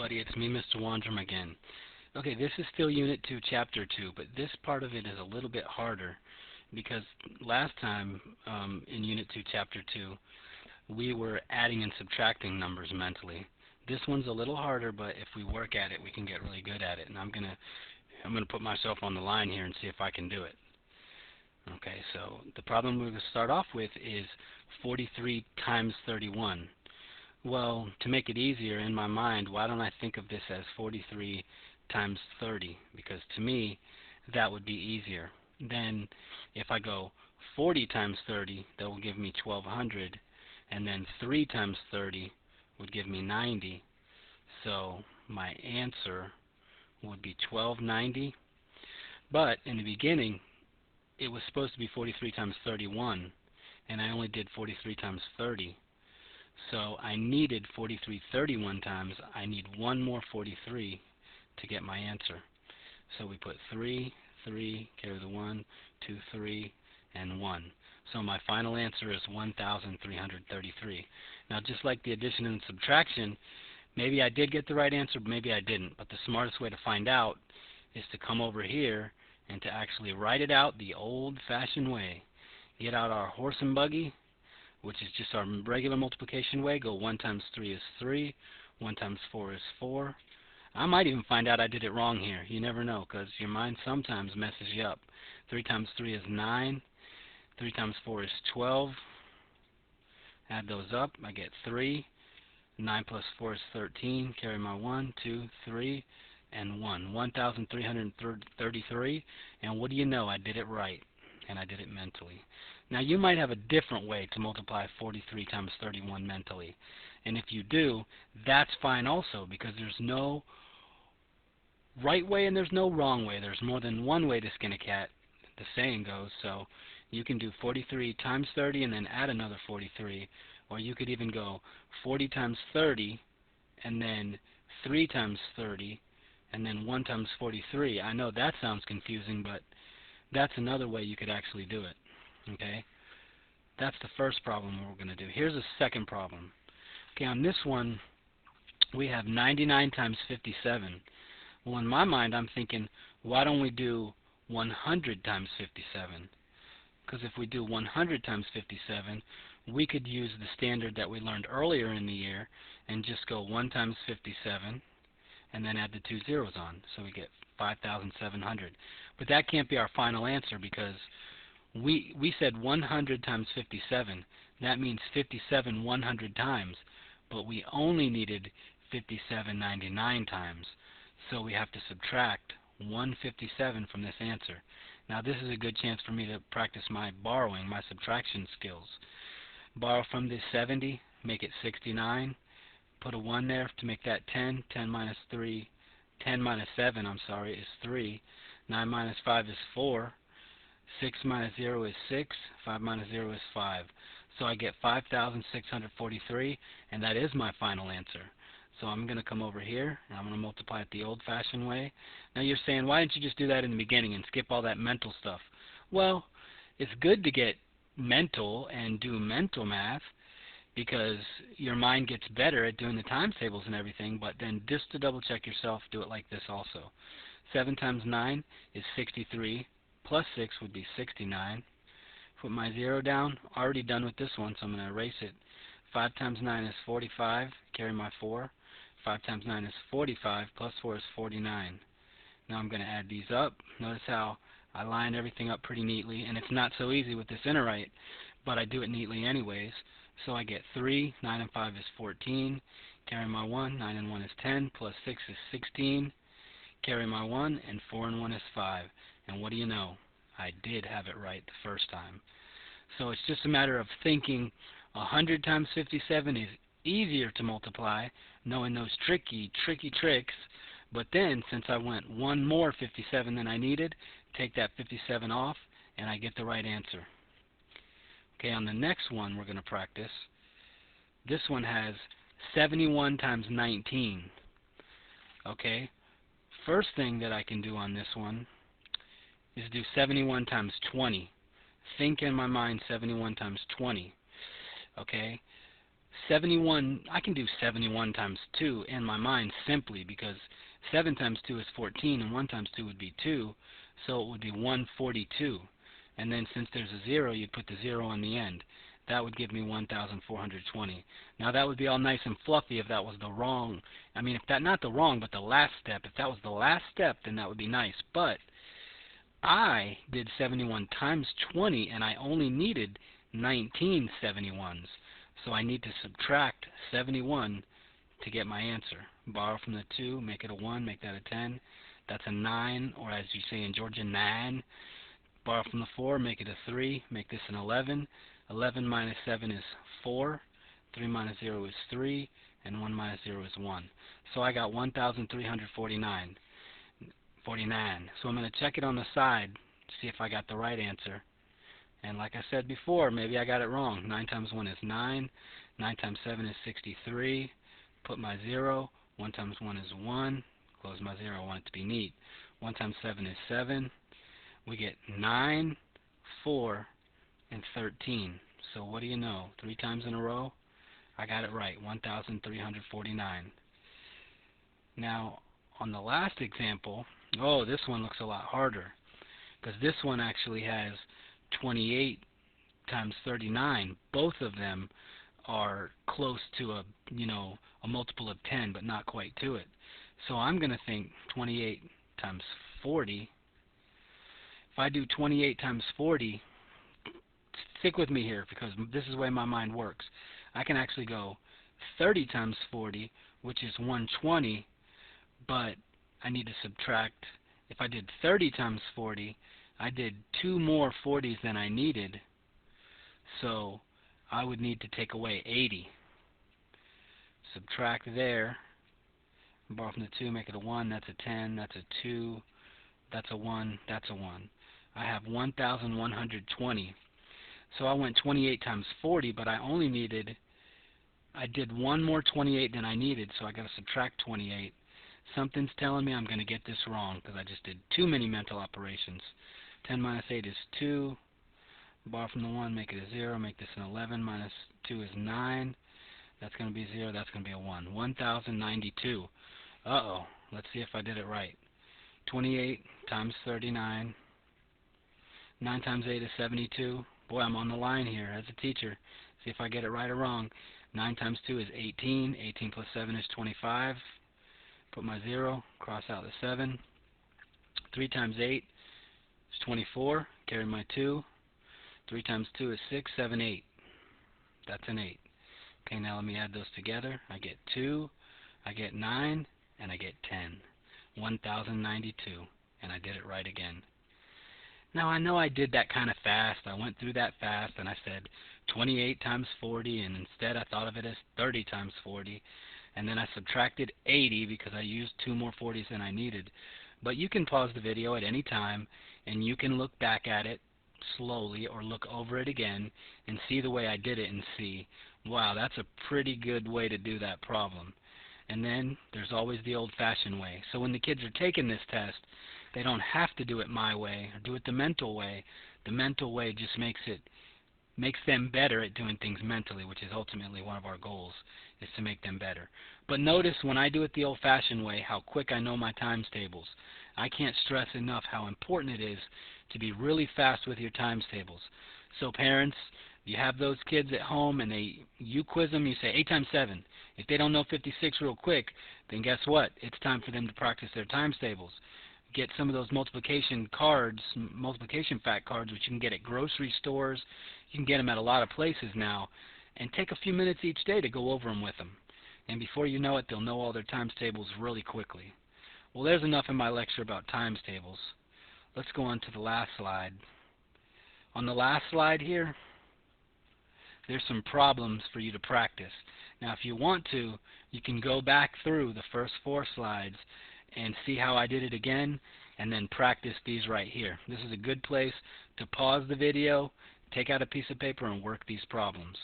everybody, it's me, Mr. Wandrum again. Okay, this is still Unit 2, Chapter 2, but this part of it is a little bit harder because last time in Unit 2, Chapter 2, we were adding and subtracting numbers mentally. This one's a little harder, but if we work at it, we can get really good at it. And I'm gonna put myself on the line here and see if I can do it. Okay, so the problem we're going to start off with is 43 times 31. Well, to make it easier in my mind, why don't I think of this as 43 times 30? Because to me, that would be easier. Then if I go 40 times 30, that will give me 1200, and then 3 times 30 would give me 90. So my answer would be 1290. But in the beginning, it was supposed to be 43 times 31, and I only did 43 times 30. So I needed 43 31 times. I need one more 43 to get my answer. So we put 3, 3, carry the 1, 2, 3, and 1. So my final answer is 1,333. Now, just like the addition and subtraction, maybe I did get the right answer, maybe I didn't. But the smartest way to find out is to come over here and to actually write it out the old-fashioned way. Get out our horse and buggy, which is just our regular multiplication way. Go 1 times 3 is 3, 1 times 4 is 4. I might even find out I did it wrong here. You never know, because your mind sometimes messes you up. 3 times 3 is 9, 3 times 4 is 12. Add those up, I get 3. 9 plus 4 is 13. Carry my 1, 2, 3, and 1. 1,333. And what do you know? I did it right, and I did it mentally. Now, you might have a different way to multiply 43 times 31 mentally. And if you do, that's fine also, because there's no right way and there's no wrong way. There's more than one way to skin a cat, the saying goes. So you can do 43 times 30 and then add another 43. Or you could even go 40 times 30 and then 3 times 30 and then 1 times 43. I know that sounds confusing, but that's another way you could actually do it. Okay? That's the first problem we're going to do. Here's a second problem. Okay, on this one, we have 99 times 57. Well, in my mind, I'm thinking, why don't we do 100 times 57? Because if we do 100 times 57, we could use the standard that we learned earlier in the year and just go 1 times 57 and then add the 2 zeros on. So we get 5,700. But that can't be our final answer because we said 100 times 57. That means 57 100 times. But we only needed 57 99 times. So we have to subtract 157 from this answer. Now this is a good chance for me to practice my borrowing, my subtraction skills. Borrow from this 70, make it 69. Put a 1 there to make that 10. 10 minus 3, 10 minus 7, I'm sorry, is 3. 9 minus 5 is 4. 6 minus 0 is 6. 5 minus 0 is 5. So I get 5,643, and that is my final answer. So I'm going to come over here, and I'm going to multiply it the old-fashioned way. Now you're saying, why didn't you just do that in the beginning and skip all that mental stuff? Well, it's good to get mental and do mental math because your mind gets better at doing the times tables and everything, but then just to double check yourself, do it like this also. 7 times 9 is 63, plus 6 would be 69. Put my 0 down, already done with this one, so I'm going to erase it. 5 times 9 is 45, carry my 4. 5 times 9 is 45, plus 4 is 49. Now I'm going to add these up. Notice how I line everything up pretty neatly, and it's not so easy with this Interite, but I do it neatly anyways. So I get 3, 9 and 5 is 14, carry my 1, 9 and 1 is 10, plus 6 is 16, carry my 1, and 4 and 1 is 5. And what do you know? I did have it right the first time. So it's just a matter of thinking 100 times 57 is easier to multiply, knowing those tricky tricks, but then since I went one more 57 than I needed, take that 57 off, and I get the right answer. Okay, on the next one we're going to practice. This one has 71 times 19. Okay, first thing that I can do on this one is do 71 times 20. Think in my mind 71 times 20. Okay, 71, I can do 71 times 2 in my mind simply because 7 times 2 is 14 and 1 times 2 would be 2, so it would be 142. And then since there's a 0, you'd put the 0 on the end. That would give me 1,420. Now that would be all nice and fluffy if that was the wrong, I mean if that, not the wrong, but the last step. If that was the last step, then that would be nice. But I did 71 times 20 and I only needed 19 71s. So I need to subtract 71 to get my answer. Borrow from the 2, make it a 1, make that a 10. That's a 9, or as you say in Georgia, 9. Borrow from the 4, make it a 3, make this an 11. 11 minus 7 is 4. 3 minus 0 is 3. And 1 minus 0 is 1. So I got 1,349. So I'm going to check it on the side to see if I got the right answer. And like I said before, maybe I got it wrong. 9 times 1 is 9. 9 times 7 is 63. Put my 0. 1 times 1 is 1. Close my 0. I want it to be neat. 1 times 7 is 7. We get 9, 4, and 13. So what do you know? 3 times in a row? I got it right. 1,349. Now, on the last example, oh, this one looks a lot harder, because this one actually has 28 times 39. Both of them are close to a multiple of 10, but not quite to it. So I'm going to think 28 times 40. If I do 28 times 40, stick with me here because this is the way my mind works. I can actually go 30 times 40, which is 120, but I need to subtract. If I did 30 times 40, I did 2 more 40s than I needed, so I would need to take away 80. Subtract there. Borrow from the 2, make it a 1, that's a 10, that's a 2, that's a 1, that's a 1. I have 1,120. So I went 28 times 40, but I did 1 more 28 than I needed, so I got to subtract 28. Something's telling me I'm going to get this wrong because I just did too many mental operations. 10 minus 8 is 2. Borrow from the 1, make it a 0, make this an 11, minus 2 is 9. That's going to be 0, that's going to be a 1. 1,092. Uh-oh. Let's see if I did it right. 28 times 39. 9 times 8 is 72. Boy, I'm on the line here as a teacher. See if I get it right or wrong. 9 times 2 is 18. 18 plus 7 is 25. Put my 0. Cross out the 7. 3 times 8 is 24. Carry my 2. 3 times 2 is 6. 7, 8. That's an 8. Okay, now let me add those together. I get 2. I get 9. And I get 10. 1,092. And I did it right again. Now I know I did that kind of fast. I went through that fast and I said 28 times 40, and instead I thought of it as 30 times 40. And then I subtracted 80 because I used 2 more 40s than I needed. But you can pause the video at any time and you can look back at it slowly or look over it again and see the way I did it and see, wow, that's a pretty good way to do that problem. And then there's always the old-fashioned way. So when the kids are taking this test, they don't have to do it my way or do it the mental way. The mental way just makes them better at doing things mentally, which is ultimately one of our goals, is to make them better. But notice when I do it the old-fashioned way how quick I know my times tables. I can't stress enough how important it is to be really fast with your times tables. So parents, you have those kids at home and you quiz them, you say 8 times 7. If they don't know 56 real quick, then guess what? It's time for them to practice their times tables. Get some of those multiplication cards, multiplication fact cards, which you can get at grocery stores. You can get them at a lot of places now. And take a few minutes each day to go over them with them. And before you know it, they'll know all their times tables really quickly. Well, there's enough in my lecture about times tables. Let's go on to the last slide. On the last slide here, there's some problems for you to practice. Now, if you want to, you can go back through the first 4 slides and see how I did it again, and then practice these right here. This is a good place to pause the video, take out a piece of paper, and work these problems.